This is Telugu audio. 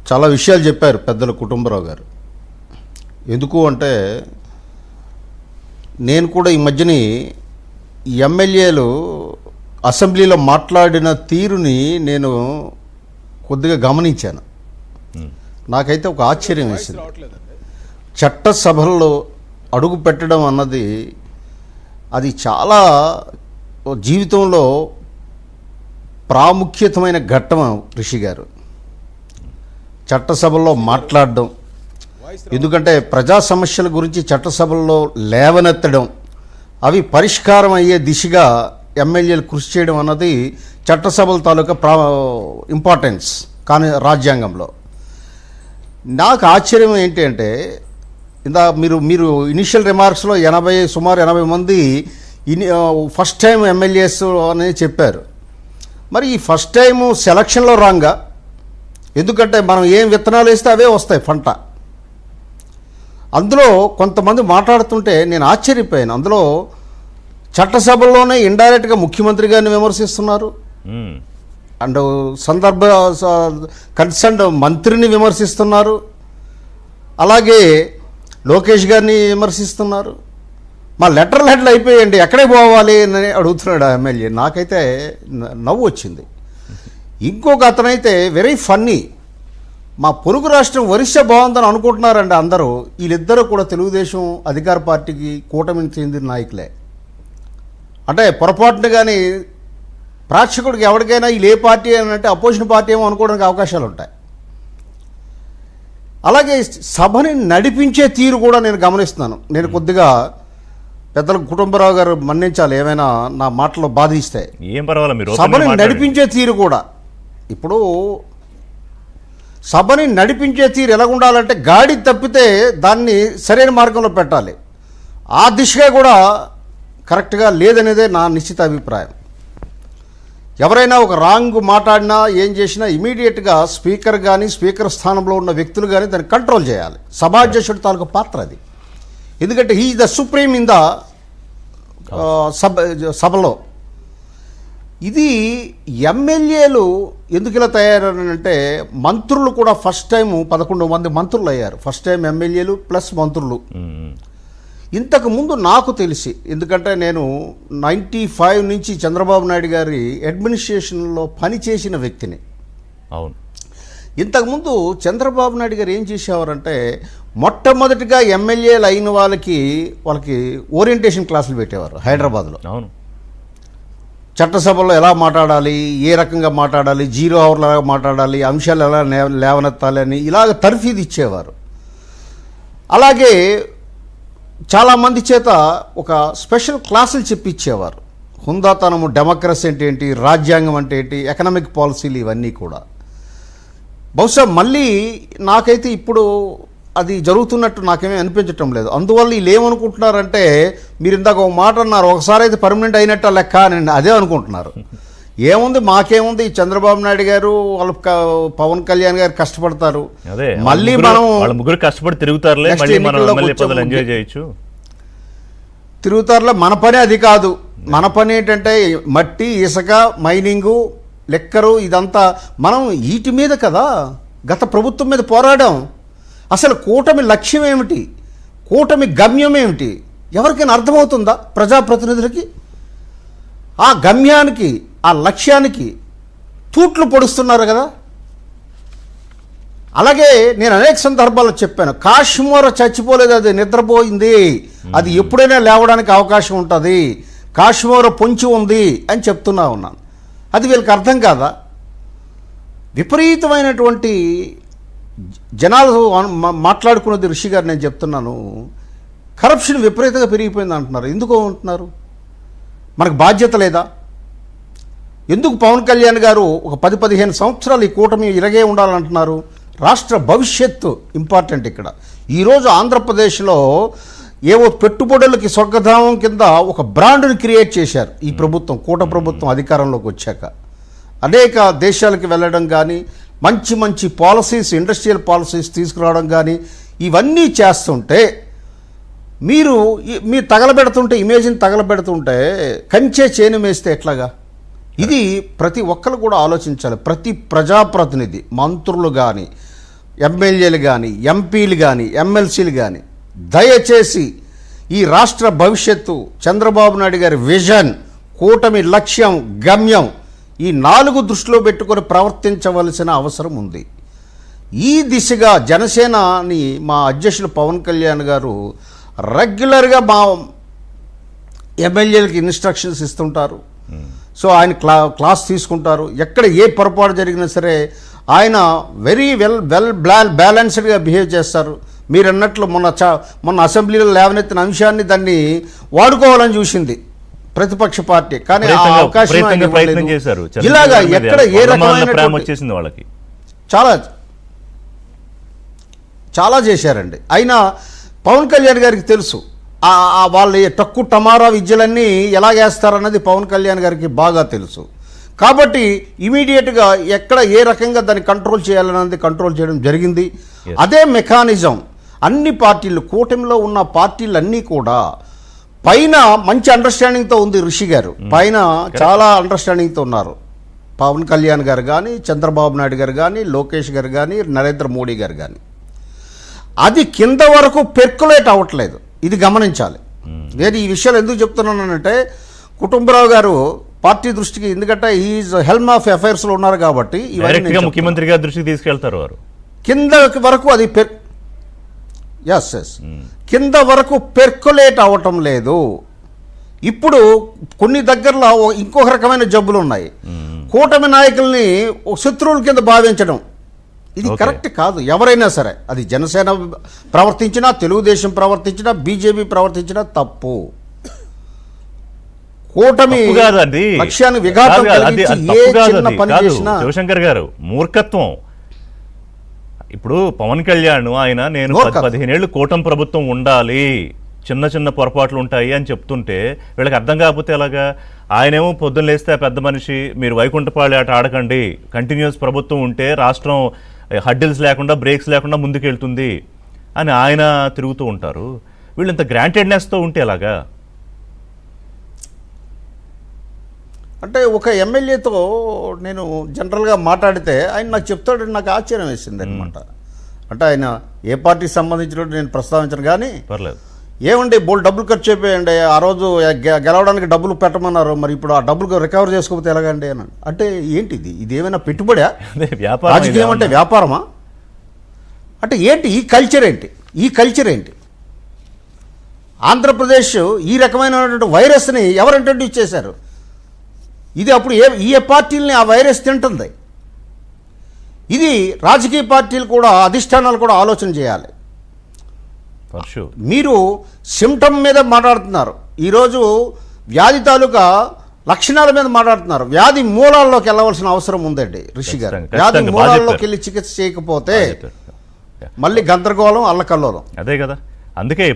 చాలా విషయాలు చెప్పారు పెద్దలు కుటుంబరావు గారు. ఎందుకు అంటే నేను కూడా ఈ మధ్యని ఎమ్మెల్యేలు అసెంబ్లీలో మాట్లాడిన తీరుని నేను కొద్దిగా గమనించాను. నాకైతే ఒక ఆశ్చర్యం వేసింది. చట్టసభల్లో అడుగు పెట్టడం అన్నది అది చాలా జీవితంలో ప్రాముఖ్యతమైన ఘట్టం రిషి గారు. చట్టసభల్లో మాట్లాడడం, ఎందుకంటే ప్రజా సమస్యల గురించి చట్టసభల్లో లేవనెత్తడం, అవి పరిష్కారం అయ్యే దిశగా ఎమ్మెల్యేలు కృషి చేయడం అన్నది చట్టసభల తాలూకా ఇంపార్టెన్స్ కానీ రాజ్యాంగంలో. నాకు ఆశ్చర్యం ఏంటి అంటే మీరు ఇనిషియల్ రిమార్క్స్లో సుమారు 80 మంది ఫస్ట్ టైం ఎమ్మెల్యేస్ అని చెప్పారు. మరి ఈ ఫస్ట్ టైము సెలక్షన్లో రాంగా, ఎందుకంటే మనం ఏం విత్తనాలు వేస్తే అవే వస్తాయి పంట. అందులో కొంతమంది మాట్లాడుతుంటే నేను ఆశ్చర్యపోయాను. అందులో చట్టసభల్లోనే ఇండైరెక్ట్గా ముఖ్యమంత్రి గారిని విమర్శిస్తున్నారు, అండ్ కన్సర్న్డ్ మంత్రిని విమర్శిస్తున్నారు, అలాగే లోకేష్ గారిని విమర్శిస్తున్నారు. మా లెటర్ హెడ్లు అయిపోయండి, ఎక్కడే పోవాలి అని అడుగుతున్నాడు ఆ ఎమ్మెల్యే. నాకైతే నవ్వు వచ్చింది. ఇంకొక అతనైతే వెరీ ఫన్నీ, మా పొరుగు రాష్ట్రం ఒరిస్సా బాగుందని అనుకుంటున్నారండి అందరూ. వీళ్ళిద్దరూ కూడా తెలుగుదేశం అధికార పార్టీకి కూటమిని చెందిన నాయకులే. అంటే పొరపాటున కానీ ప్రేక్షకుడికి ఎవరికైనా వీళ్ళు ఏ పార్టీ అని అంటే అపోజిషన్ పార్టీ ఏమో అనుకోవడానికి అవకాశాలు ఉంటాయి. అలాగే సభని నడిపించే తీరు కూడా నేను గమనిస్తున్నాను. నేను కొద్దిగా పెద్దల కుటుంబరావు గారు మన్నించాలి, ఏమైనా నా మాటలో బాధిస్తే. ఏం పర్వాలేదు, సభని నడిపించే తీరు కూడా, ఇప్పుడు సభని నడిపించే తీరు ఎలా ఉండాలంటే గాడి తప్పితే దాన్ని సరైన మార్గంలో పెట్టాలి. ఆ దిశగా కూడా కరెక్ట్గా లేదనేదే నా నిశ్చిత అభిప్రాయం. ఎవరైనా ఒక రాంగ్ మాట్లాడినా ఏం చేసినా ఇమీడియట్గా స్పీకర్ కానీ స్పీకర్ స్థానంలో ఉన్న వ్యక్తులు కానీ దాన్ని కంట్రోల్ చేయాలి. సభాధ్యక్షుడి తాలూకు పాత్ర అది. ఎందుకంటే he the supreme in the సభలో. ఇది ఎమ్మెల్యేలు ఎందుకు ఇలా తయారంటే, మంత్రులు కూడా ఫస్ట్ టైం 11 మంది మంత్రులు అయ్యారు. ఫస్ట్ టైం ఎమ్మెల్యేలు ప్లస్ మంత్రులు. ఇంతకుముందు నాకు తెలిసి, ఎందుకంటే నేను 95 నుంచి చంద్రబాబు నాయుడు గారి అడ్మినిస్ట్రేషన్లో పనిచేసిన వ్యక్తిని. అవును. ఇంతకుముందు చంద్రబాబు నాయుడు గారు ఏం చేసేవారంటే, మొట్టమొదటిగా ఎమ్మెల్యేలు అయిన వాళ్ళకి ఓరియంటేషన్ క్లాసులు పెట్టేవారు హైదరాబాద్లో. అవును. చట్టసభలో ఎలా మాట్లాడాలి, ఏ రకంగా మాట్లాడాలి, 0 అవర్లు ఎలా మాట్లాడాలి, అంశాలు ఎలా లేవనెత్తాలి అని ఇలాగ తర్ఫీదు ఇచ్చేవారు. అలాగే చాలామంది చేత ఒక స్పెషల్ క్లాసులు చెప్పించేవారు. హుందాతనము, డెమోక్రసీ అంటే ఏంటి, రాజ్యాంగం అంటే ఏంటి, ఎకనామిక్ పాలసీలు, ఇవన్నీ కూడా. బహుశా మళ్ళీ నాకైతే ఇప్పుడు అది జరుగుతున్నట్టు నాకేమీ అనిపించటం లేదు. అందువల్ల వీళ్ళు ఏమనుకుంటున్నారంటే, మీరు ఇందాక ఒక మాట అన్నారు, ఒకసారి అయితే పర్మనెంట్ అయినట్ట లెక్క అని అదే అనుకుంటున్నారు. ఏముంది, మాకేముంది, చంద్రబాబు నాయుడు గారు వాళ్ళు పవన్ కళ్యాణ్ గారు కష్టపడతారు, మళ్ళీ మనం ముగ్గురు కష్టపడి తిరుగుతారులే, తిరుగుతారులే. మన పని అది కాదు. మన పని ఏంటంటే మట్టి, ఇసుక, మైనింగు, లెక్కరు, ఇదంతా మనం వీటి మీద కదా గత ప్రభుత్వం మీద పోరాడాం. అసలు కూటమి లక్ష్యం ఏమిటి, కూటమి గమ్యం ఏమిటి ఎవరికైనా అర్థమవుతుందా? ప్రజాప్రతినిధులకి ఆ గమ్యానికి, ఆ లక్ష్యానికి తూట్లు పొడుస్తున్నారు కదా. అలాగే నేను అనేక సందర్భాల్లో చెప్పాను, కాశ్మీర్ చచ్చిపోలేదు, అది నిద్రపోయింది, అది ఎప్పుడైనా లేవడానికి అవకాశం ఉంటుంది, కాశ్మీర్ పొంచి ఉంది అని చెప్తున్నా ఉన్నాను. అది వీళ్ళకి అర్థం కాదా? విపరీతమైనటువంటి జనాలు మాట్లాడుకున్నది రిషి గారు, నేను చెప్తున్నాను, కరప్షన్ విపరీతంగా పెరిగిపోయింది అంటున్నారు. ఎందుకు అంటున్నారు? మనకు బాధ్యత లేదా? ఎందుకు పవన్ కళ్యాణ్ గారు ఒక 10-15 సంవత్సరాలు ఈ కూటమి ఇలాగే ఉండాలంటున్నారు? రాష్ట్ర భవిష్యత్తు ఇంపార్టెంట్ ఇక్కడ. ఈరోజు ఆంధ్రప్రదేశ్లో ఏవో పెట్టుబడులకి స్వర్గధామం కింద ఒక బ్రాండ్ని క్రియేట్ చేశారు ఈ ప్రభుత్వం, కూట ప్రభుత్వం అధికారంలోకి వచ్చాక. అనేక దేశాలకు వెళ్ళడం కానీ, మంచి మంచి పాలసీస్, ఇండస్ట్రియల్ పాలసీస్ తీసుకురావడం కానీ, ఇవన్నీ చేస్తుంటే మీరు తగలబెడుతుంటే, ఇమేజ్ని తగలబెడుతుంటే కంచే చేను వేస్తే ఎట్లాగా? ఇది ప్రతి ఒక్కరు కూడా ఆలోచించాలి. ప్రతి ప్రజాప్రతినిధి, మంత్రులు కానీ, ఎమ్మెల్యేలు కానీ ఎంపీలు కానీ ఎమ్మెల్సీలు కానీ దయచేసి ఈ రాష్ట్ర భవిష్యత్తు, చంద్రబాబు నాయుడు గారి విజన్, కూటమి లక్ష్యం, గమ్యం ఈ 4 దృష్టిలో పెట్టుకొని ప్రవర్తించవలసిన అవసరం ఉంది. ఈ దిశగా జనసేనని మా అధ్యక్షులు పవన్ కళ్యాణ్ గారు రెగ్యులర్గా మా ఎమ్మెల్యేలకి ఇన్స్ట్రక్షన్స్ ఇస్తుంటారు. సో ఆయన క్లాస్ తీసుకుంటారు. ఎక్కడ ఏ పొరపాటు జరిగినా సరే ఆయన వెరీ బ్యాలెన్స్డ్గా బిహేవ్ చేస్తారు. మీరు అన్నట్లు మొన్న అసెంబ్లీలో లేవనెత్తిన అంశాన్ని దాన్ని వాడుకోవాలని చూసింది ప్రతిపక్ష పార్టీ, కానీ ఆ అవకాశం ఆయన ప్రయత్నం ఇవ్వలేదు. చేశారు. ఇలాగా ఎక్కడ ఏ ప్రేమ రకమైన వచ్చేసింది వాళ్ళకి. చాలా చేశారండి. అయినా పవన్ కళ్యాణ్ గారికి తెలుసు వాళ్ళ టక్కు టమారా విద్యలన్నీ ఎలాగేస్తారన్నది పవన్ కళ్యాణ్ గారికి బాగా తెలుసు. కాబట్టి ఇమీడియట్గా ఎక్కడ ఏ రకంగా దాన్ని కంట్రోల్ చేయాలన్నది కంట్రోల్ చేయడం జరిగింది. అదే మెకానిజం అన్ని పార్టీలు, కూటమిలో ఉన్న పార్టీలన్నీ కూడా పైన మంచి అండర్స్టాండింగ్తో ఉంది. ఋషి గారు పైన చాలా అండర్స్టాండింగ్తో ఉన్నారు. పవన్ కళ్యాణ్ గారు కానీ, చంద్రబాబు నాయుడు గారు కానీ, లోకేష్ గారు కానీ, నరేంద్ర మోడీ గారు కానీ, అది కింద వరకు పెర్కులేట్ అవ్వట్లేదు. ఇది గమనించాలి. నేను ఈ విషయాలు ఎందుకు చెప్తున్నానంటే కుటుంబరావు గారు పార్టీ దృష్టికి, ఎందుకంటే ఈజ్ హెల్మ్ ఆఫ్ అఫైర్స్లో ఉన్నారు కాబట్టి డైరెక్ట్గా ముఖ్యమంత్రి గారి దృష్టికి తీసుకెళ్తారు వారు. కింద వరకు అది కింద వరకు పెర్కులేట్ అవ్వటం లేదు. ఇప్పుడు కొన్ని దగ్గరలో ఇంకొక రకమైన జబ్బులు ఉన్నాయి. కూటమి నాయకుల్ని శత్రువుల కింద భావించడం ఇది కరెక్ట్ కాదు. ఎవరైనా సరే, అది జనసేన ప్రవర్తించినా, తెలుగుదేశం ప్రవర్తించినా, బీజేపీ ప్రవర్తించినా తప్పు. కూటమి లక్ష్యాన్ని విఘాతం కలిగించి ఏ చిన్న పని చేసినా శివశంకర్ గారు మూర్ఖత్వం. ఇప్పుడు పవన్ కళ్యాణ్ ఆయన నేను 15 ఏళ్ళు కూటమి ప్రభుత్వం ఉండాలి, చిన్న చిన్న పొరపాట్లు ఉంటాయి అని చెప్తుంటే వీళ్ళకి అర్థం కాకపోతే ఎలాగా? ఆయనేమో పొద్దున్న లేస్తే పెద్ద మనిషి, మీరు వైకుంఠపాళి ఆట ఆడకండి, కంటిన్యూస్ ప్రభుత్వం ఉంటే రాష్ట్రం హడ్డిల్స్ లేకుండా, బ్రేక్స్ లేకుండా ముందుకెళ్తుంది అని ఆయన తిరుగుతూ ఉంటారు. వీళ్ళు ఇంత గ్రాంటెడ్నెస్తో ఉంటే ఎలాగా? అంటే ఒక ఎమ్మెల్యేతో నేను జనరల్గా మాట్లాడితే ఆయన నాకు చెప్తాడని నాకు ఆశ్చర్యం వేసింది అనమాట. అంటే ఆయన ఏ పార్టీకి సంబంధించినట్టు నేను ప్రస్తావించను, కానీ పర్లేదు, ఏమండి బోల్ డబ్బులు ఖర్చు అయిపోయండి, ఆ రోజు గెలవడానికి డబ్బులు పెట్టమన్నారు, మరి ఇప్పుడు ఆ డబ్బులు రికవర్ చేసుకోకపోతే ఎలాగండి అని. అంటే ఏంటిది? ఇది ఏమైనా పెట్టుబడా? రాజకీయం అంటే వ్యాపారమా? అంటే ఏంటి ఈ కల్చర్? ఏంటి ఆంధ్రప్రదేశ్ ఈ రకమైనటువంటి వైరస్ని ఎవరు ఇంట్రడ్యూస్ చేశారు? ఇది అప్పుడు ఏ పార్టీలని ఆ వైరస్ తింటుంది? ఇది రాజకీయ పార్టీలు కూడా, అధిష్టానాలు కూడా ఆలోచన చేయాలి. మీరు సిమ్టమ్ మీద మాట్లాడుతున్నారు, ఈరోజు వ్యాధి తాలూకా లక్షణాల మీద మాట్లాడుతున్నారు. వ్యాధి మూలాల్లోకి వెళ్ళవలసిన అవసరం ఉందండి ఋషి గారు. వ్యాధి మూలాల్లోకి వెళ్ళి చికిత్స చేయకపోతే మళ్ళీ గందరగోళం, అల్లకల్లోలం. అదే కదా, అందుకే